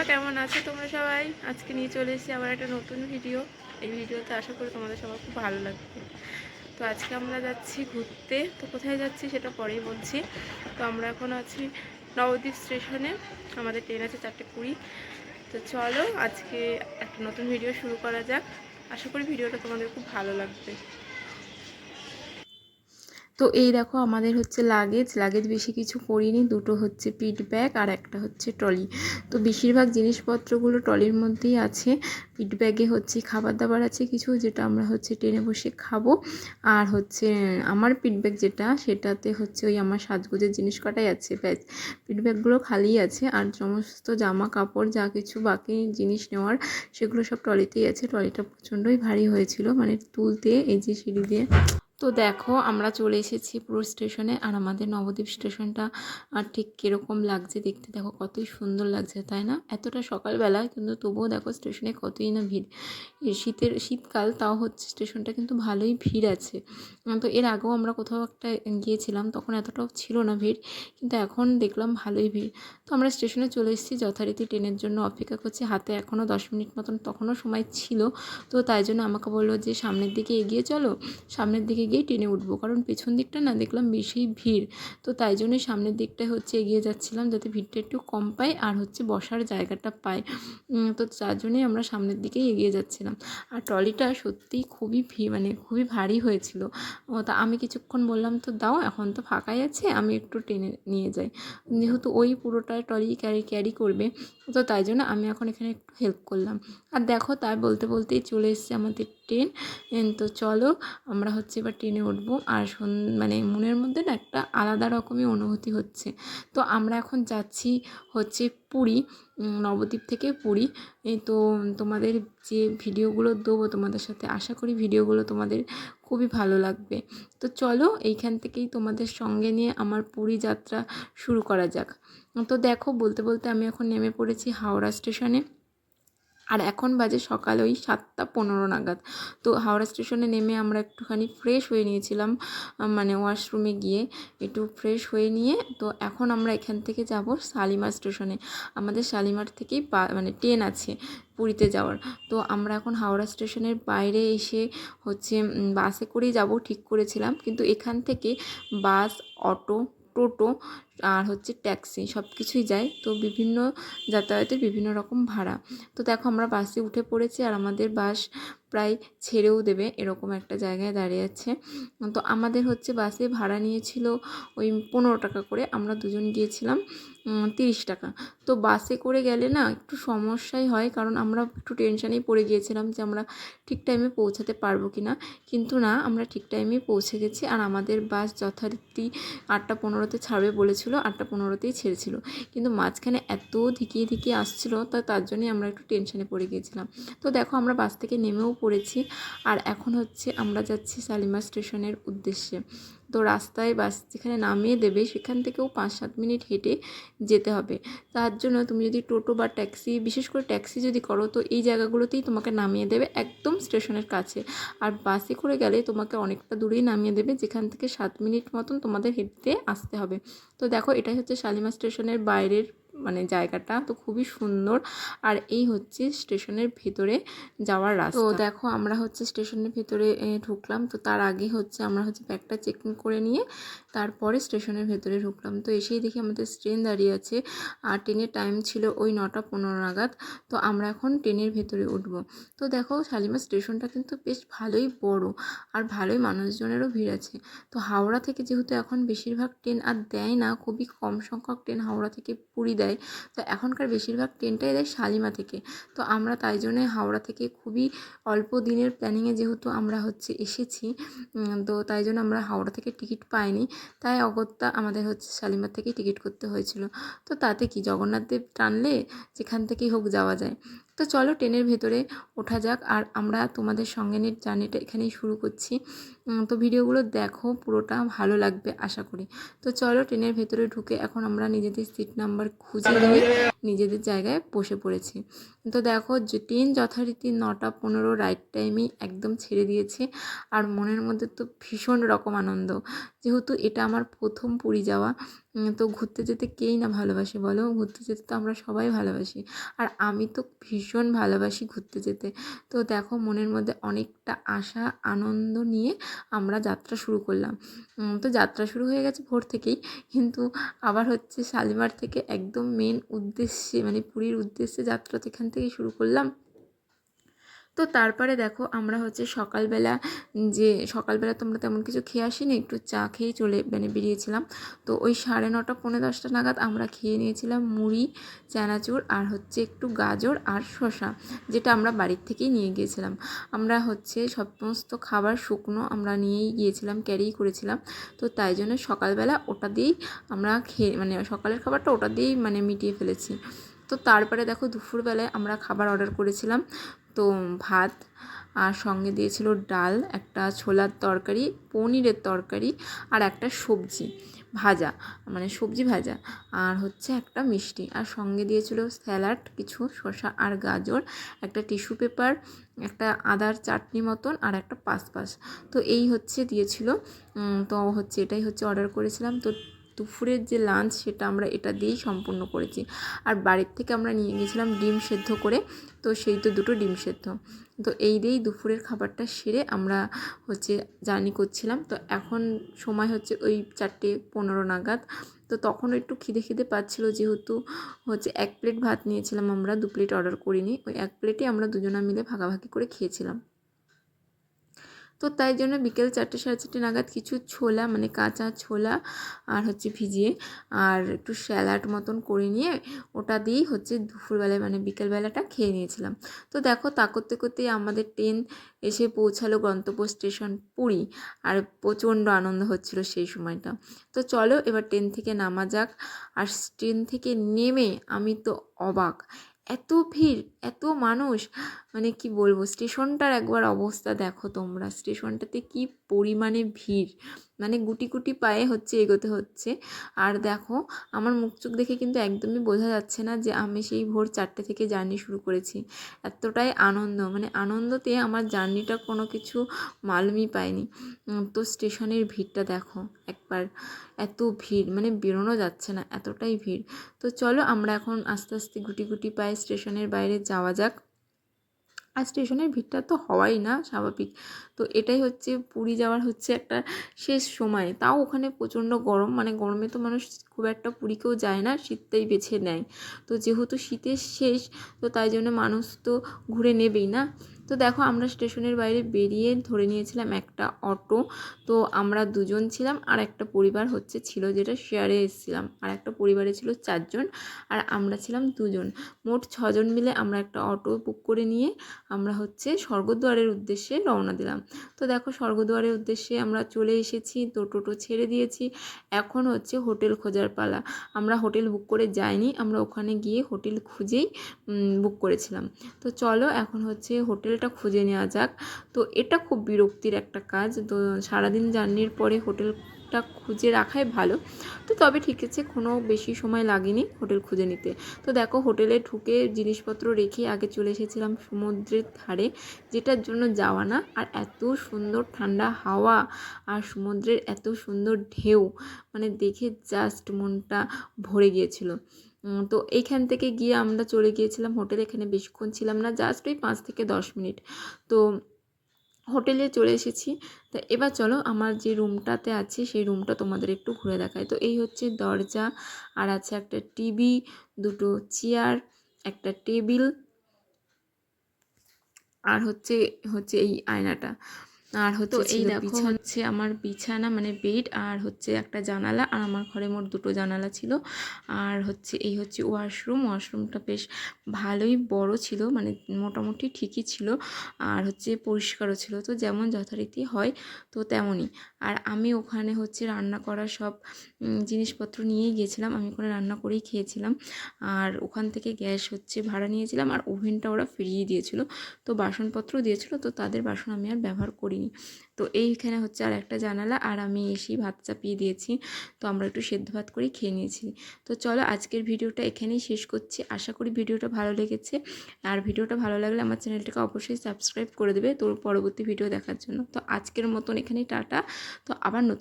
কেমন আছো তোমরা সবাই? আজকে নিয়ে চলে এসেছি আবার একটা নতুন ভিডিও। এই ভিডিওতে আশা করি তোমাদের সবার খুব ভালো লাগবে। তো আজকে আমরা যাচ্ছি ঘুরতে। তো কোথায় যাচ্ছি সেটা পরেই বলছি। তো আমরা এখন আছি নবদ্বীপ স্টেশনে। আমাদের ট্রেন আছে 4:20। তো চলো আজকে একটা নতুন ভিডিও শুরু করা যাক। আশা করি ভিডিওটা তোমাদের খুব ভালো লাগবে। তো এই দেখো আমাদের হচ্ছে লাগেজ বেশি কিছু করিনি, দুটো হচ্ছে পিট ব্যাগ আর একটা হচ্ছে ট্রলি। তো বেশিরভাগ জিনিসপত্রগুলো ট্রলির মধ্যেই আছে। পিট ব্যাগে হচ্ছে খাবার দাবার আছে কিছু, যেটা আমরা হচ্ছে ট্রেনে বসে খাবো। আর হচ্ছে আমার পিট ব্যাগ যেটা, সেটাতে হচ্ছে ওই আমার সাজগোজের জিনিস কটাই আছে, ব্যাস। পিট ব্যাগগুলো খালিই আছে, আর সমস্ত জামা কাপড় যা কিছু বাকি জিনিস নেওয়ার সেগুলো সব ট্রলিতেই আছে। ট্রলিটা প্রচণ্ডই ভারী হয়েছিল, মানে তুলতে এই যে সিঁড়ি দিয়ে। তো দেখো আমরা চলে এসেছি পুরো স্টেশনে, আর আমাদের নবদ্বীপ স্টেশনটা আর ঠিক কীরকম লাগছে দেখতে, দেখো কতই সুন্দর লাগছে, তাই না? এতটা সকালবেলা কিন্তু তবুও দেখো স্টেশনে কতই না ভিড়। এই শীতকাল তাও হচ্ছে স্টেশনটা কিন্তু ভালোই ভিড় আছে। তো এর আগেও আমরা কোথাও একটা গিয়েছিলাম, তখন এতটাও ছিল না ভিড়, কিন্তু এখন দেখলাম ভালোই ভিড়। তো আমরা স্টেশনে চলে এসেছি, যথারীতি ট্রেনের জন্য অপেক্ষা করছি। হাতে এখনও 10 মিনিট মতন তখনও সময় ছিল। তো তাই জন্য আমাকে বললো যে সামনের দিকে এগিয়ে চলো, সামনের দিকে গিয়ে ট্রেনে উঠবো, কারণ পেছন দিকটা না দেখলাম বেশি ভিড়। তো তাই জন্যই সামনের দিকটায় হচ্ছে এগিয়ে যাচ্ছিলাম, যাতে ভিড়টা একটু কম পাই আর হচ্ছে বসার জায়গাটা পাই। তো তার জন্যই আমরা সামনের দিকেই এগিয়ে যাচ্ছিলাম। আর ট্রলিটা সত্যিই খুবই মানে খুবই ভারী হয়েছিল। তা আমি কিছুক্ষণ বললাম, তো দাও, এখন তো ফাঁকাই আছে, আমি একটু টেনে নিয়ে যাই। যেহেতু ওই পুরোটা ট্রলি ক্যারি করবে, তো তাই জন্য আমি এখন এখানে একটু হেল্প করলাম। আর দেখো তাই বলতে বলতেই চলে এসেছে আমাদের ট্রেন। তো চলো আমরা হচ্ছে এবার ট্রেনে উঠবো। আর মানে মনের মধ্যে না একটা আলাদা রকমই অনুভূতি হচ্ছে। তো আমরা এখন যাচ্ছি হচ্ছে পুরী, নবদ্বীপ থেকে পুরী। তো তোমাদের যে ভিডিওগুলো দেবো তোমাদের সাথে, আশা করি ভিডিওগুলো তোমাদের খুবই ভালো লাগবে। তো চলো এইখান থেকেই তোমাদের সঙ্গে নিয়ে আমার পুরী যাত্রা শুরু করা যাক। তো দেখো বলতে বলতে আমি এখন নেমে পড়েছি হাওড়া স্টেশনে। আর এখন বাজে সকাল ওই 7:15 নাগাদ। তো হাওড়া স্টেশনে নেমে আমরা একটুখানি ফ্রেশ হয়ে নিয়েছিলাম, মানে ওয়াশরুমে গিয়ে একটু ফ্রেশ হয়ে নিয়ে, তো এখন আমরা এখান থেকে যাব শালিমার স্টেশনে। আমাদের শালিমার থেকেই মানে ট্রেন আছে পুরীতে যাওয়ার। তো আমরা এখন হাওড়া স্টেশনের বাইরে এসে হচ্ছে বাসে করেই যাব ঠিক করেছিলাম, কিন্তু এখান থেকে বাস, অটো, টোটো আর হচ্ছে ট্যাক্সি সব কিছুই যায়। তো বিভিন্ন যাতায়াতের বিভিন্ন রকম ভাড়া। তো দেখো আমরা বাসে উঠে পড়েছি, আর আমাদের বাস প্রায় ছেড়েও দেবে এরকম একটা জায়গায় দাঁড়িয়ে আছে। তো আমাদের হচ্ছে বাসে ভাড়া নিয়েছিল ওই 15 টাকা করে, আমরা দুজন গিয়েছিলাম 30 টাকা। তো বাসে করে গেলে না একটু সমস্যাই হয়, কারণ আমরা একটু টেনশানেই পড়ে গিয়েছিলাম যে আমরা ঠিক টাইমে পৌঁছাতে পারবো কি না। কিন্তু না, আমরা ঠিক টাইমেই পৌঁছে গেছি। আর আমাদের বাস যথারীতি 8:15-তে ছাড়বে বলেছিল, 8:15-তেই ছেড়েছিল, কিন্তু মাঝখানে এত ধিকিয়ে আসছিলো, তার জন্যই আমরা একটু টেনশানে পড়ে গিয়েছিলাম। তো দেখো আমরা বাস থেকে নেমেও পড়েছি, আর এখন হচ্ছে আমরা যাচ্ছি শালিমার স্টেশনের উদ্দেশ্যে। তো রাস্তায় বাস যেখানে নামিয়ে দেবে সেখান থেকেও 5-7 মিনিট হেঁটে যেতে হবে। তার জন্য তুমি যদি টোটো বা ট্যাক্সি, বিশেষ করে ট্যাক্সি যদি করো, তো এই জায়গাগুলোতেই তোমাকে নামিয়ে দেবে একদম স্টেশনের কাছে। আর বাসে করে গেলে তোমাকে অনেকটা দূরেই নামিয়ে দেবে, যেখান থেকে 7 মিনিট মতন তোমাদের হেঁটে আসতে হবে। তো দেখো এটাই হচ্ছে শালিমার স্টেশনের বাইরের মানে জায়গাটা, তো খুবই সুন্দর। আর এই হচ্ছে স্টেশনের ভেতরে যাওয়ার রাস্তা। তো দেখো আমরা হচ্ছে স্টেশনের ভেতরে ঢুকলাম। তো তার আগে হচ্ছে আমরা হচ্ছে ব্যাগটা চেকিং করে নিয়ে তারপরে স্টেশনের ভেতরে ঢুকলাম। তো এসেই দেখি আমাদের ট্রেন দাঁড়িয়ে আছে, আর ট্রেনের টাইম ছিল ওই 9:15 নাগাদ। তো আমরা এখন ট্রেনের ভেতরে উঠবো। তো দেখো শালিমার স্টেশনটা কিন্তু বেশ ভালোই বড়, আর ভালোই মানুষজনেরও ভিড় আছে। তো হাওড়া থেকে যেহেতু এখন বেশিরভাগ ট্রেন আর দেয় না, খুবই কম সংখ্যক ট্রেন হাওড়া থেকে পুরী দেয়, তো এখনকার বেশিরভাগ ট্রেনটাই দেয় শালিমা থেকে। তো আমরা তাই জন্যে হাওড়া থেকে খুবই অল্প দিনের প্ল্যানিংয়ে যেহেতু আমরা হচ্ছে এসেছি, তো তাই জন্য আমরা হাওড়া থেকে টিকিট পাইনি, তাই অগত্যা আমাদের হচ্ছে শালিমার থেকেই টিকিট করতে হয়েছিল। তো তাতে কি, জগন্নাথ দেব টানলে যেখান থেকেই হোক যাওয়া যায়। তো চলো ট্রেনের ভেতরে ওঠা যাক, আর আমরা তোমাদের সঙ্গে নিয়ে জার্নিটা এখানেই শুরু করছি। তো ভিডিওগুলো দেখো, পুরোটা ভালো লাগবে আশা করি। তো চলো ট্রেনের ভেতরে ঢুকে এখন আমরা নিজেদের সিট নাম্বার খুঁজে নিয়ে নিজেদের জায়গায় বসে পড়েছি। তো দেখো যে ট্রেন যথারীতি 9:15 রাইট টাইমেই একদম ছেড়ে দিয়েছে। আর মনের মধ্যে তো ভীষণ রকম আনন্দ, যেহেতু এটা আমার প্রথম পুরী যাওয়া। তো ঘুরতে যেতে কেই না ভালোবাসে বলো? ঘুরতে যেতে তো আমরা সবাই ভালোবাসি। আর আমি তো ভীষণ ভালোবাসি ঘুরতে যেতে। তো দেখো মনের মধ্যে অনেকটা আশা আনন্দ নিয়ে আমরা যাত্রা শুরু করলাম। তো যাত্রা শুরু হয়ে গেছে ভোর থেকেই, কিন্তু আবার হচ্ছে শালিমার থেকে একদম মেন উদ্দেশ্যে মানে পুরীর উদ্দেশ্যে যাত্রা তো এখান থেকেই শুরু করলাম। তো তারপরে দেখো আমরা হচ্ছে সকালবেলা তো আমরা তেমন কিছু খেয়ে আসিনি, একটু চা খেয়েই বেরিয়েছিলাম। তো ওই 9:30 10:30 নাগাদ আমরা খেয়ে নিয়েছিলাম মুড়ি, চানাচুর আর হচ্ছে একটু গাজর আর শসা, যেটা আমরা বাড়ির থেকেই নিয়ে গিয়েছিলাম। আমরা হচ্ছে সমস্ত খাবার শুকনো আমরা নিয়েই গিয়েছিলাম, ক্যারিই করেছিলাম। তো তাই জন্য সকালবেলা ওটা দিয়েই আমরা সকালের খাবারটা ওটা দিয়েই মিটিয়ে ফেলেছি। তো তারপরে দেখো দুপুরবেলায় আমরা খাবার অর্ডার করেছিলাম। তো ভাত আর সঙ্গে দিয়েছিল ডাল, একটা ছোলার তরকারি, পনিরের তরকারি আর একটা সবজি ভাজা, সবজি ভাজা, আর হচ্ছে একটা মিষ্টি, আর সঙ্গে দিয়েছিল স্যালাড, কিছু শসা আর গাজর, একটা টিস্যু পেপার, একটা আদার চাটনি মতন আর একটা পাসপাস। তো এই হচ্ছে দিয়েছিল। তো হচ্ছে এটাই হচ্ছে অর্ডার করেছিলাম। তো দুপুরের যে লাঞ্চ সেটা আমরা এটা দিয়েই সম্পূর্ণ করেছি। আর বাড়ির থেকে আমরা নিয়ে গিয়েছিলাম ডিম সেদ্ধ করে, তো সেই তো 2টো ডিম সেদ্ধ। তো এই দিয়েই দুপুরের খাবারটা সেরে আমরা হচ্ছে জার্নি করছিলাম। তো এখন সময় হচ্ছে ওই 4:15 নাগাদ। তো তখন একটু খিদে পাচ্ছিলো, যেহেতু হচ্ছে 1 প্লেট ভাত নিয়েছিলাম আমরা, 2 প্লেট অর্ডার করিনি। ওই 1 প্লেটে আমরা দুজনা মিলে ভাগাভাগি করে খেয়েছিলাম। তো তাই জন্য বিকেল 4টে 4:30 নাগাদ কিছু ছোলা কাঁচা ছোলা আর হচ্ছে ভিজিয়ে আর একটু স্যালাড মতন করে নিয়ে ওটা দিয়েই হচ্ছে দুপুরবেলায় বিকেলবেলাটা খেয়ে নিয়েছিলাম। তো দেখো তা করতে করতেই আমাদের ট্রেন এসে পৌঁছালো গন্তব্য স্টেশন পুরী, আর প্রচণ্ড আনন্দ হচ্ছিল সেই সময়টা। তো চলো এবার ট্রেন থেকে নামা যাক। আর ট্রেন থেকে নেমে আমি তো অবাক, এত ভিড়, এত মানুষ, কি বলবো, স্টেশনটার একবার অবস্থা দেখো তোমরা, স্টেশনটাতে কি পরিমাণে ভিড়, গুটি গুটি পায়ে হচ্ছে এগোতে হচ্ছে। আর দেখো আমার মুখ চোখ দেখে কিন্তু একদমই বোঝা যাচ্ছে না যে আমি সেই ভোর 4টে থেকে জার্নি শুরু করেছি। এতটাই আনন্দ, আনন্দতে আমার জার্নিটা কোনো কিছু মালুমই পায়নি। তো স্টেশনের ভিড়টা দেখো একবার, এত ভিড় বেরোনো যাচ্ছে না, এতটাই ভিড়। তো চলো আমরা এখন আস্তে আস্তে গুটি গুটি পায়ে স্টেশনের বাইরে যাওয়া যাক। আর স্টেশনের ভিড়টা তো হওয়াই না স্বাভাবিক। তো এটাই হচ্ছে পুরী যাওয়ার হচ্ছে একটা শেষ সময়, তাও ওখানে প্রচণ্ড গরম, গরমে তো মানুষ খুব একটা পুরীকেও যায় না, শীতটাই বেছে নেয়। তো যেহেতু শীতের শেষ, তো তাই জন্য মানুষ তো ঘুরে নেবেই না। তো দেখো আমরা স্টেশনের বাইরে বেরিয়ে ধরে নিয়েছিলাম একটা অটো। তো আমরা 2জন ছিলাম, আর একটা পরিবার ছিল যেটা শেয়ারে এসেছিলাম, আর একটা পরিবারে ছিল 4জন, আর আমরা ছিলাম 2জন, মোট 6জন মিলে আমরা একটা অটো বুক করে নিয়ে আমরা হচ্ছে স্বর্গদ্বারের উদ্দেশ্যে রওনা দিলাম। তো দেখো স্বর্গদ্বারের উদ্দেশ্যে আমরা চলে এসেছি, তো টোটো ছেড়ে দিয়েছি। এখন হচ্ছে হোটেল খোঁজার পালা। আমরা হোটেল বুক করে যাইনি, আমরা ওখানে গিয়ে হোটেল খুঁজেই বুক করেছিলাম। তো চলো এখন হচ্ছে হোটেলটা খুঁজে নেওয়া যাক। তো এটা খুব বিরক্তির একটা কাজ, তো সারাদিন জার্নির পরে হোটেলটা খুঁজে রাখাই ভালো। তো তবে ঠিক আছে, কোনো বেশি সময় লাগেনি হোটেল খুঁজে নিতে। তো দেখো হোটেলে ঢুকে জিনিসপত্র রেখে আগে চলে এসেছিলাম সমুদ্রের ধারে, যেটার জন্য যাওয়া না, আর এত সুন্দর ঠান্ডা হাওয়া আর সমুদ্রের এত সুন্দর ঢেউ, দেখে জাস্ট মনটা ভরে গিয়েছিল। তো এইখান থেকে গিয়ে আমরা চলে গিয়েছিলাম হোটেলে। এখানে বেশিক্ষণ ছিলাম না, জাস্ট ওই 5 থেকে 10 মিনিট। তো হোটেলে চলে এসেছি। তো এবার চলো আমার যে রুমটাতে আছি সেই রুমটা তোমাদের একটু ঘুরে দেখাই। তো এই হচ্ছে দরজা, আর আছে একটা টিভি, 2টো চেয়ার, একটা টেবিল, আর হচ্ছে এই আয়নাটা, আর হচ্ছে এই দেখো হচ্ছে আমার বিছানা বেড, আর হচ্ছে একটা জানালা, আর আমার ঘরে মোট 2টো জানালা ছিল। আর হচ্ছে এই হচ্ছে ওয়াশরুমটা বেশ ভালোই বড় ছিল, মোটামুটি ঠিকই ছিল, আর হচ্ছে পরিষ্কারও ছিল, তো যেমন যথারীতি হয় তো তেমনই। আর আমি ওখানে হচ্ছে রান্না করা সব জিনিসপত্র নিয়েই গিয়েছিলাম, আমি ওখানে রান্না করেই খেয়েছিলাম। আর ওখান থেকে গ্যাস হচ্ছে ভাড়া নিয়েছিলাম, আর ওভেনটা ওরা ফিরিয়ে দিয়েছিল। তো বাসনপত্র দিয়েছিল, তো তাদের বাসন আমি আর ব্যবহার করিনি। তো এইখানে হচ্ছে আর একটা জানালা, আর আমি এসেই ভাত চাপিয়ে দিয়েছি। তো আমরা একটু সেদ্ধ ভাত করে খেয়ে নিয়েছি। তো চলো আজকের ভিডিওটা এখানেই শেষ করছি। আশা করি ভিডিওটা ভালো লেগেছে, আর ভিডিওটা ভালো লাগলে আমার চ্যানেলটাকে অবশ্যই সাবস্ক্রাইব করে দেবে তোর পরবর্তী ভিডিও দেখার জন্য। তো আজকের মতন এখানেই টাটা। তো আবার নতুন